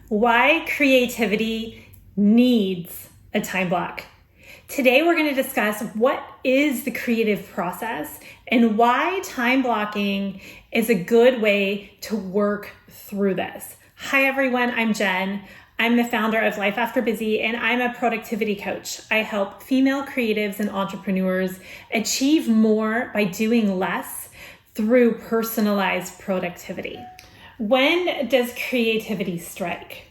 Why creativity needs a time block. Today we're going to discuss what is the creative process and why time blocking is a good way to work through this. Hi everyone, I'm Jen. I'm the founder of Life After Busy and I'm a productivity coach. I help female creatives and entrepreneurs achieve more by doing less through personalized productivity. When does creativity strike?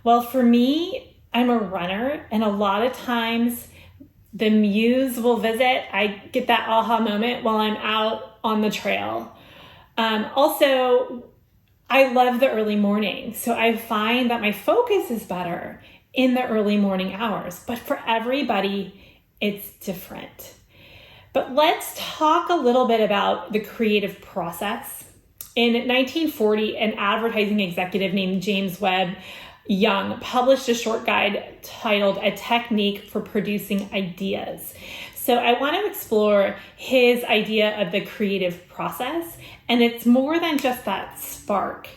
Well, for me, I'm a runner, and a lot of times the muse will visit. I get that aha moment while I'm out on the trail. Also, I love the early morning, so I find that my focus is better in the early morning hours, but for everybody, it's different. But let's talk a little bit about the creative process. In 1940, an advertising executive named James Webb Young published a short guide titled A Technique for Producing Ideas. So I want to explore his idea of the creative process, and it's more than just that spark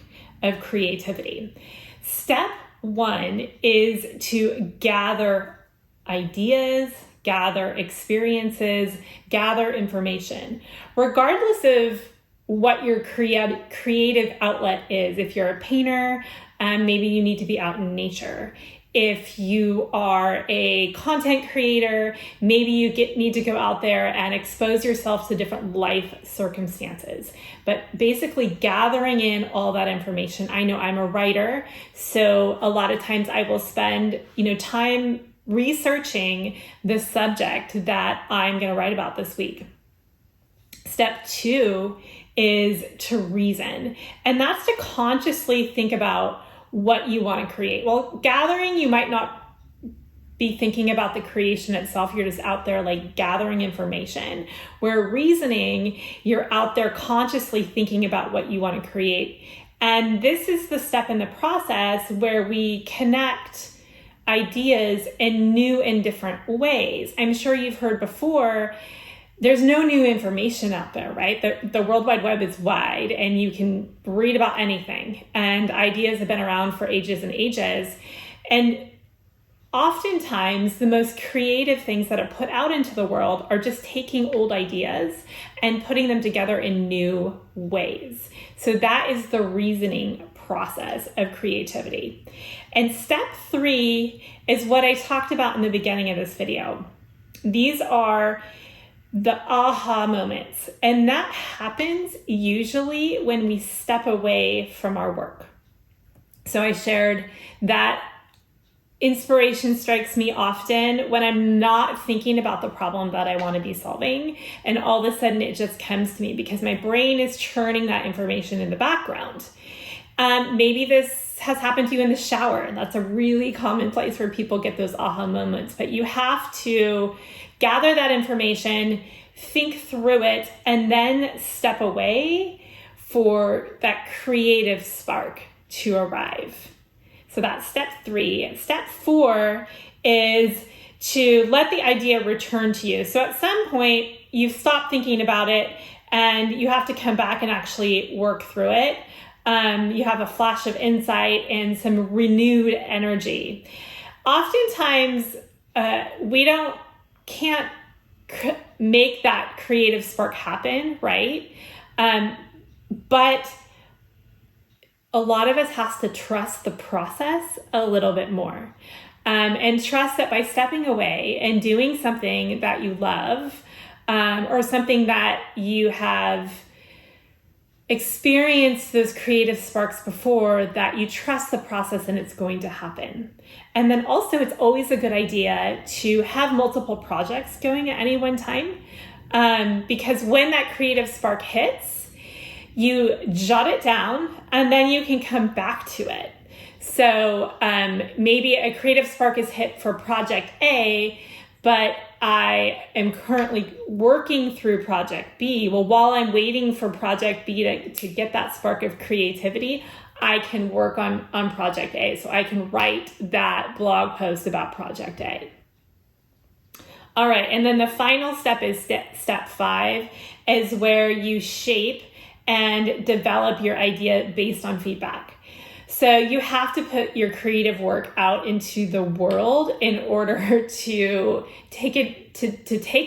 of creativity. Step one is to gather ideas, gather experiences, gather information, regardless of what your creative outlet is. If you're a painter, maybe you need to be out in nature. If you are a content creator, maybe you need to go out there and expose yourself to different life circumstances. But basically gathering in all that information. I know I'm a writer, so a lot of times I will spend, time researching the subject that I'm going to write about this week. Step two is to reason, and that's to consciously think about what you want to create. Well, gathering, you might not be thinking about the creation itself. You're just out there like gathering information. Where reasoning, you're out there consciously thinking about what you want to create. And this is the step in the process where we connect ideas in new and different ways. I'm sure you've heard before, there's no new information out there, right? The World Wide Web is wide and you can read about anything, and ideas have been around for ages and ages. And oftentimes the most creative things that are put out into the world are just taking old ideas and putting them together in new ways. So that is the reasoning process of creativity. And step three is what I talked about in the beginning of this video. These are the aha moments. And that happens usually when we step away from our work. So I shared that inspiration strikes me often when I'm not thinking about the problem that I want to be solving. And all of a sudden it just comes to me because my brain is churning that information in the background. Maybe this has happened to you in the shower. That's a really common place where people get those aha moments. But you have to gather that information, think through it, and then step away for that creative spark to arrive. So that's step three. Step four is to let the idea return to you. So at some point, you've stopped thinking about it and you have to come back and actually work through it. You have a flash of insight and some renewed energy. Oftentimes, we can't make that creative spark happen, right? But a lot of us has to trust the process a little bit more, and trust that by stepping away and doing something that you love, or something that you have experienced those creative sparks before, that you trust the process and it's going to happen. And then also it's always a good idea to have multiple projects going at any one time, because when that creative spark hits, you jot it down and then you can come back to it. So maybe a creative spark is hit for project A, but I am currently working through project B. Well, while I'm waiting for project B to get that spark of creativity, I can work on project A. So I can write that blog post about project A. All right, and then the final step is step 5, is where you shape and develop your idea based on feedback. So you have to put your creative work out into the world in order to take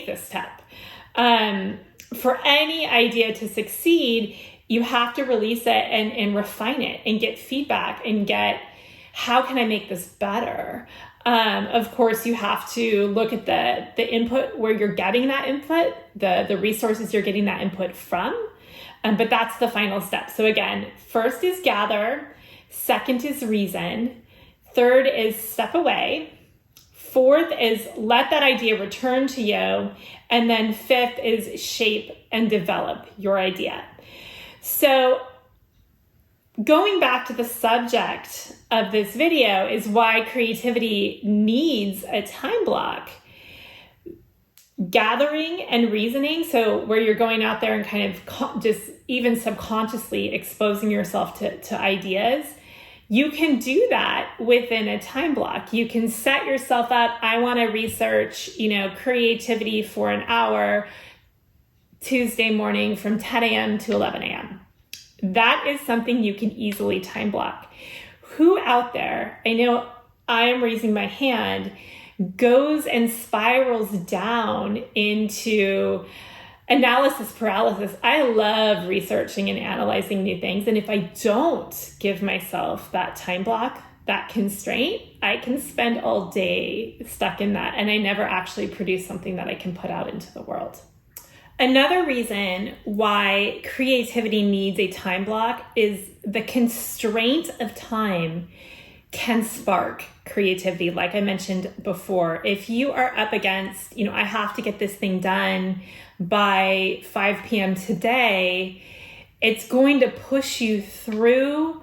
this step. For any idea to succeed, you have to release it and refine it and get feedback and get, how can I make this better? Of course, you have to look at the input, where you're getting that input, the resources you're getting that input from. But that's the final step. So again, first is gather. Second is reason. Third is step away. Fourth is let that idea return to you. And then fifth is shape and develop your idea. So going back to the subject of this video is why creativity needs a time block. Gathering and reasoning, so where you're going out there and kind of just even subconsciously exposing yourself to ideas, you can do that within a time block. You can set yourself up, I want to research, creativity for an hour, Tuesday morning from 10 a.m. to 11 a.m. That is something you can easily time block. Who out there, I know I am raising my hand, goes and spirals down into analysis paralysis? I love researching and analyzing new things. And if I don't give myself that time block, that constraint, I can spend all day stuck in that. And I never actually produce something that I can put out into the world. Another reason why creativity needs a time block is the constraint of time can spark creativity. Like I mentioned before, if you are up against, I have to get this thing done by 5 p.m. today, it's going to push you through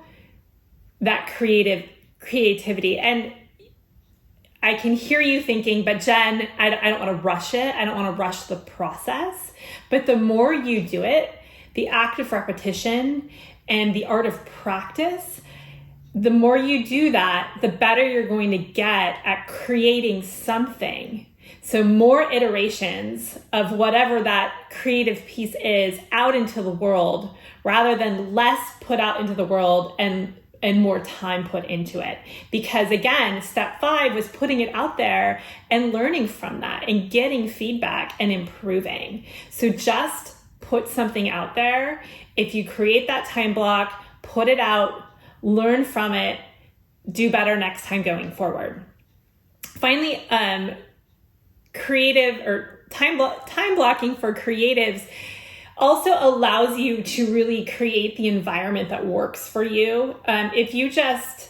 that creativity. And I can hear you thinking, but Jen, I don't want to rush it. I don't want to rush the process. But the more you do it, the act of repetition and the art of practice, the more you do that, the better you're going to get at creating something. So more iterations of whatever that creative piece is out into the world, rather than less put out into the world and more time put into it. Because again, step 5 was putting it out there and learning from that and getting feedback and improving. So just put something out there. If you create that time block, put it out, learn from it, do better next time going forward. Finally, creative or time blocking for creatives also allows you to really create the environment that works for you. If you just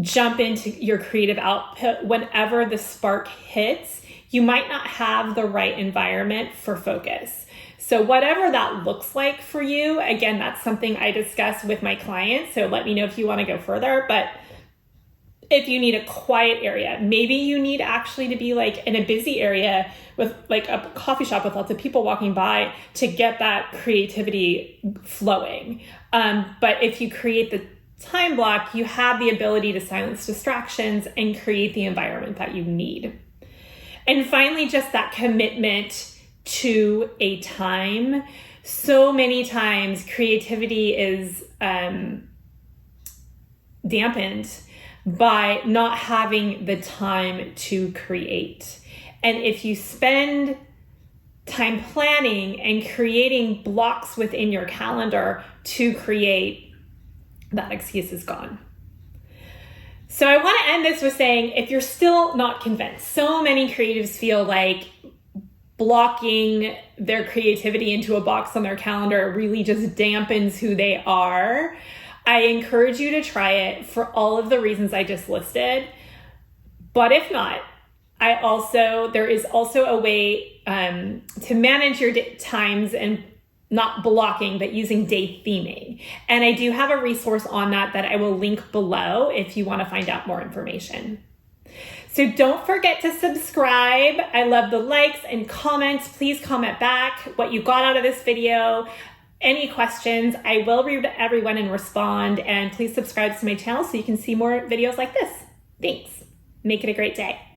jump into your creative output whenever the spark hits, you might not have the right environment for focus. So whatever that looks like for you, again, that's something I discuss with my clients. So let me know if you want to go further. But if you need a quiet area, maybe you need actually to be like in a busy area with like a coffee shop with lots of people walking by to get that creativity flowing. But if you create the time block, you have the ability to silence distractions and create the environment that you need. And finally, just that commitment to a time. So many times creativity is dampened by not having the time to create. And if you spend time planning and creating blocks within your calendar to create, that excuse is gone. So I want to end this with saying, if you're still not convinced, so many creatives feel like blocking their creativity into a box on their calendar really just dampens who they are. I encourage you to try it for all of the reasons I just listed. But if not, there is also a way to manage your times and not blocking, but using day theming. And I do have a resource on that I will link below if you want to find out more information. So don't forget to subscribe. I love the likes and comments. Please comment back what you got out of this video. Any questions, I will read everyone and respond. And please subscribe to my channel so you can see more videos like this. Thanks. Make it a great day.